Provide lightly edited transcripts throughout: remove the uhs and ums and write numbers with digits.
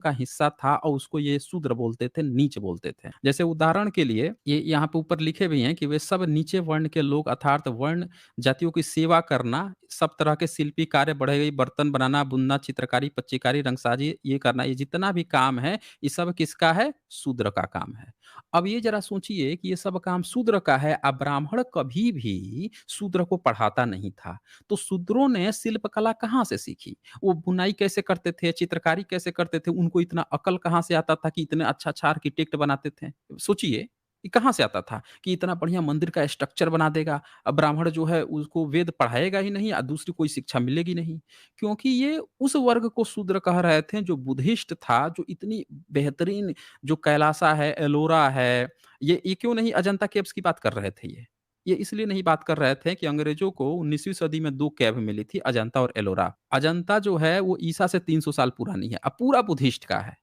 का हिस्सा था और उसको ये शूद्र बोलते थे, नीच बोलते थे। जैसे उदाहरण के लिए ये यहाँ पे ऊपर लिखे भी हैं कि वे सब नीचे वर्ण के लोग अर्थात वर्ण जातियों की सेवा करना, सब तरह के शिल्पी कार्य, बढ़ई गई बर्तन बनाना, बुनना, चित्रकारी, पच्चीकारी, रंगसाजी ये करना, ये जितना भी काम है, ये सब किसका है? शूद्र का काम है। अब ये ज़रा सोचिए कि ये सब काम शूद्र का है, अब ब्राह्मण कभी भी शूद्र को पढ़ाता नहीं था। तो शूद्रों ने शिल्पकला कहाँ से सीखी? वो बुनाई कैसे करते थे, चित्रकारी कैसे करते थे, उनको इतना अकल कहाँ से आता था कि इतने अच्छा-अच्छा आर्किटेक्ट बनाते थे? सोचिए, ये कहाँ से आता था कि इतना बढ़िया मंदिर का स्ट्रक्चर बना देगा। अब ब्राह्मण जो है उसको वेद पढ़ाएगा ही नहीं और दूसरी कोई शिक्षा मिलेगी नहीं। क्योंकि ये उस वर्ग को शूद्र कह रहे थे जो बुद्धिस्ट था, जो इतनी बेहतरीन जो कैलासा है, एलोरा है, ये क्यों नहीं अजंता केव्स की बात कर रहे थे ये? ये इसलिए नहीं बात कर रहे थे कि अंग्रेजों को 19वीं सदी में 2 केव मिली थी, अजंता और एलोरा। अजंता जो है वो ईसा से 300 साल पुरानी है, अब पूरा बुद्धिस्ट का है।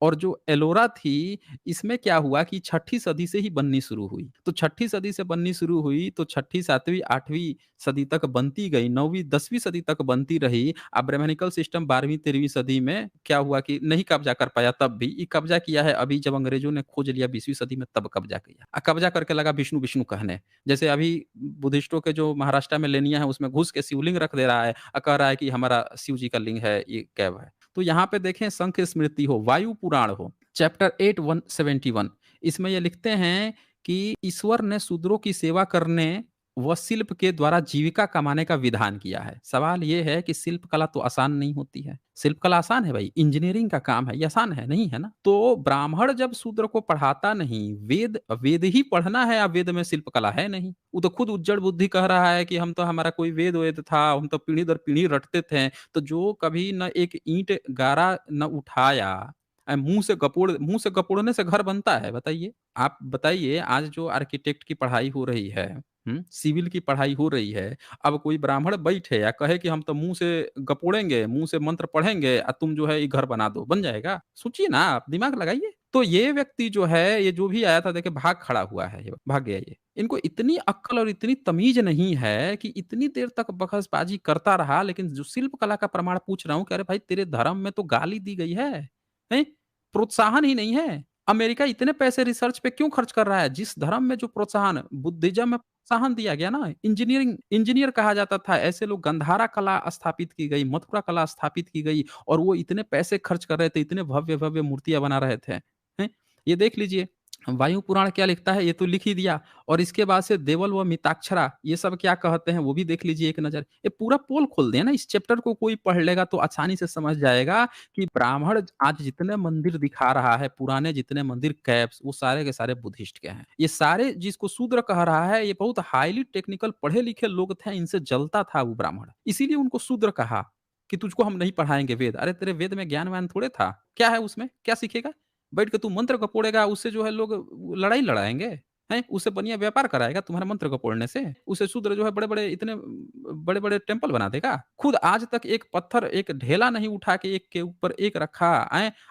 और जो एलोरा थी, इसमें क्या हुआ कि 6ठी सदी से ही बननी शुरू हुई। तो 6ठी सदी से बननी शुरू हुई, तो 6ठी, 7वीं, 8वीं सदी तक बनती गई, 9वीं, 10वीं सदी तक बनती रही। अब ब्राह्मणिकल सिस्टम 12वीं, 13वीं सदी में क्या हुआ कि नहीं कब्जा कर पाया तब भी, ये कब्जा किया है अभी जब अंग्रेजों ने खोज लिया 20वीं सदी में तब कब्जा किया। कब्जा करके लगा विष्णु, विष्णु कहने। जैसे अभी बुद्धिस्टों के जो महाराष्ट्र में लेनिया है उसमें घुस के शिवलिंग रख दे रहा है कह रहा है कि हमारा शिव जी का लिंग है, ये कैव है। तो यहाँ पे देखें शंख स्मृति हो, वायु पुराण हो, चैप्टर 8 171 इसमें ये लिखते हैं कि ईश्वर ने शूद्रों की सेवा करने व शिल्प के द्वारा जीविका कमाने का विधान किया है। सवाल ये है कि शिल्प कला तो आसान नहीं होती है। शिल्प कला आसान है भाई, इंजीनियरिंग का काम है, ये आसान है? नहीं है ना? तो ब्राह्मण जब शूद्र को पढ़ाता नहीं, वेद वेद ही पढ़ना है, अब वेद में शिल्प कला है नहीं। वो तो खुद उज्जड़ बुद्धि कह रहा है कि हम तो हमारा कोई वेद था, हम तो पीढ़ी दर पीढ़ी रटते थे। तो जो कभी न एक ईंट गारा न उठाया, मुँह से गपोड़ने से घर बनता है बताइए? आप बताइए आज जो आर्किटेक्ट की पढ़ाई हो रही है, सिविल की पढ़ाई हो रही है, अब कोई ब्राह्मण बैठे या कहे कि हम तो मुँह से गपोड़ेंगे, मुँह से मंत्र पढ़ेंगे तुम जो है ये घर बना दो, बन जाएगा? सोचिए ना आप, दिमाग लगाइए। तो ये व्यक्ति जो है, ये जो भी आया था देखिए भाग खड़ा हुआ है, ये भाग गया ये। इनको इतनी अक्ल और इतनी तमीज़ नहीं है कि इतनी देर तक बकसबाजी करता रहा, लेकिन जो शिल्प कला का प्रमाण पूछ रहा हूँ कि अरे भाई तेरे धर्म में तो गाली दी गई है, हैं? प्रोत्साहन ही नहीं है। अमेरिका इतने पैसे रिसर्च पे क्यों खर्च कर रहा है? जिस धर्म में जो प्रोत्साहन बुद्धिज़्म में प्रोत्साहन दिया गया ना, इंजीनियर कहा जाता था, ऐसे लोग गंधारा कला स्थापित की गई, मथुरा कला स्थापित की गई और वो इतने पैसे खर्च कर रहे थे, इतने भव्य-भव्य मूर्तियाँ बना रहे थे। हैं? ये देख लीजिए, वायु पुराण क्या लिखता है, ये तो लिख ही दिया और इसके बाद से देवल व मिताक्षरा, ये सब क्या कहते हैं, वो भी देख लीजिए एक नज़र। ये पूरा पोल खोल दें ना, इस चैप्टर को कोई पढ़ लेगा तो आसानी से समझ जाएगा कि ब्राह्मण आज जितने मंदिर दिखा रहा है, पुराने जितने मंदिर कैप्स, वो सारे के सारे बुद्धिस्ट के हैं। ये सारे जिसको शूद्र कह रहा है, ये बहुत हाइली टेक्निकल पढ़े-लिखे लोग थे, इनसे जलता था वो ब्राह्मण। इसीलिए उनको शूद्र कहा कि तुझको हम नहीं पढ़ाएँगे वेद। अरे तेरे वेद में ज्ञान-व्यान थोड़े था। क्या है उसमें? क्या सीखेगा? बैठ के तू मंत्र गपोड़ेगा, उससे जो है लोग लड़ाई लड़ाएँगे, हैं? उससे बढ़िया व्यापार कराएगा तुम्हारे मंत्र गपोड़ने से। उससे शूद्र जो है बड़े-बड़े इतने बड़े-बड़े टेम्पल बना देगा। खुद आज तक एक पत्थर, एक ढेला नहीं उठा के एक के ऊपर एक रखा,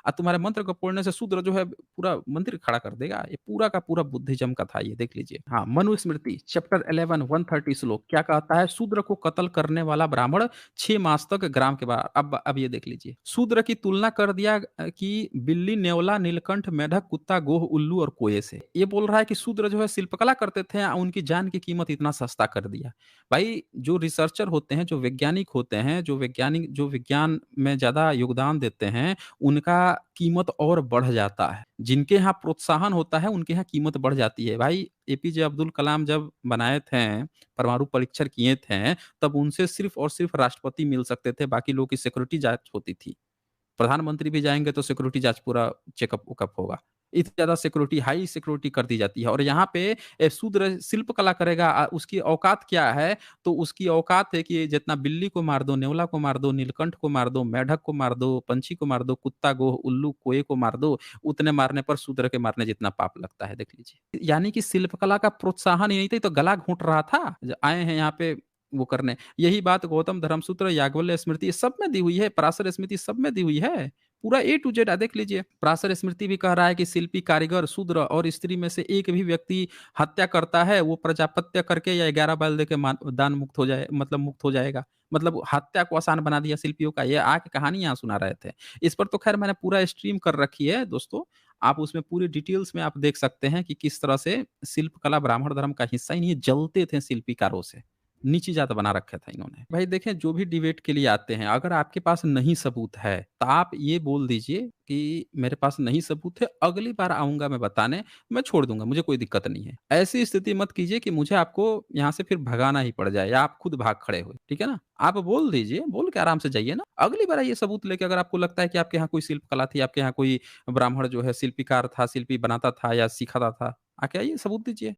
तुम्हारे मंत्र गपोड़ने से शूद्र जो है पूरा मंदिर खड़ा कर देगा। ये पूरा का पूरा बुद्धिज़्म का था ये, देख लीजिए। हाँ, मनुस्मृति चैप्टर 11 130 श्लोक क्या कहता है? शूद्र को कत्ल करने वाला ब्राह्मण 6 मास तक ग्राम के बाहर। अब ये देख लीजिए। शूद्र की तुलना कर दिया कि बिल्ली, नेवला, नीलकंठ, मेढक, कुत्ता, गोह, उल्लू और कोये से। ये बोल रहा है कि शूद्र जो है शिल्पकला करते थे, उनकी जान की कीमत इतना सस्ता कर दिया। भाई जो रिसर्चर होते हैं, जो वैज्ञानिक होते हैं, जो विज्ञान में ज़्यादा योगदान देते हैं, उनका कीमत और बढ़ जाता है। जिनके यहाँ प्रोत्साहन होता है, उनके यहाँ कीमत बढ़ जाती है। भाई एपीजे अब्दुल कलाम जब बनाए थे, परमाणु परीक्षण किए थे, तब उनसे सिर्फ़ और सिर्फ़ राष्ट्रपति मिल सकते थे, बाकी लोगों की सिक्योरिटी जाँच होती थी। प्रधानमंत्री भी जाएँगे तो सिक्योरिटी जाँच पूरा चेकअप-वुकअप होगा। इतनी ज़्यादा सिक्योरिटी, हाई सिक्योरिटी कर दी जाती है और यहाँ पे शूद्र शिल्प कला करेगा, उसकी औकात क्या है? तो उसकी औकात है कि जितना बिल्ली को मार दो, नेवला को मार दो, नीलकंठ को मार दो, मेढक को मार दो, पंछी को मार दो, कुत्ता, गोह, उल्लू, कोए को मार दो, उतने मारने पर शूद्र के मारने जितना पाप लगता है, देख लीजिए। यानी कि शिल्प कला का प्रोत्साहन ही नहीं था, ये तो गला घोंट रहा था। आए हैं यहाँ पे वो करने। यही बात गौतम धर्मसूत्र, याज्ञवल्क्य स्मृति सब में दी हुई है, पराशर स्मृति सब में दी हुई है। पूरा ए टू जेड देख लीजिए। पराशर स्मृति भी कह रहा है कि शिल्पी, कारीगर, शूद्र और स्त्री में से एक भी व्यक्ति हत्या करता है, वो प्रजापत्य करके या 11 बैल देके दान मुक्त हो जाए, मतलब मुक्त हो जाएगा। मतलब हत्या को आसान बना दिया शिल्पियों का, ये आके कहानी यहाँ सुना रहे थे। इस पर तो खैर मैंने पूरा स्ट्रीम कर रखी है दोस्तों, आप उसमें पूरी डिटेल्स में आप देख सकते हैं कि किस तरह से शिल्प कला ब्राह्मण धर्म का हिस्सा ही नहीं है, जलते थे शिल्पीकारों से। नीची जात बना रखा था इन्होंने। भाई देखें, जो भी डिबेट के लिए आते हैं, अगर आपके पास नहीं सबूत है, तो आप ये बोल दीजिए कि मेरे पास नहीं सबूत है, अगली बार आऊँगा मैं बताने, मैं छोड़ दूँगा, मुझे कोई दिक्कत नहीं है। ऐसी स्थिति मत कीजिए कि मुझे आपको यहाँ से फिर भगाना ही पड़ जाए या आप खुद भाग खड़े हों, ठीक है ना? आप बोल दीजिए, बोल के आराम से जाइए ना। अगली बार आइए सबूत लेके, अगर आपको लगता है कि आपके यहाँ कोई शिल्प कला थी, आपके यहाँ कोई ब्राह्मण जो है शिल्पीकार था, शिल्पी बनाता था या सिखाता था, आके आइए सबूत दीजिए।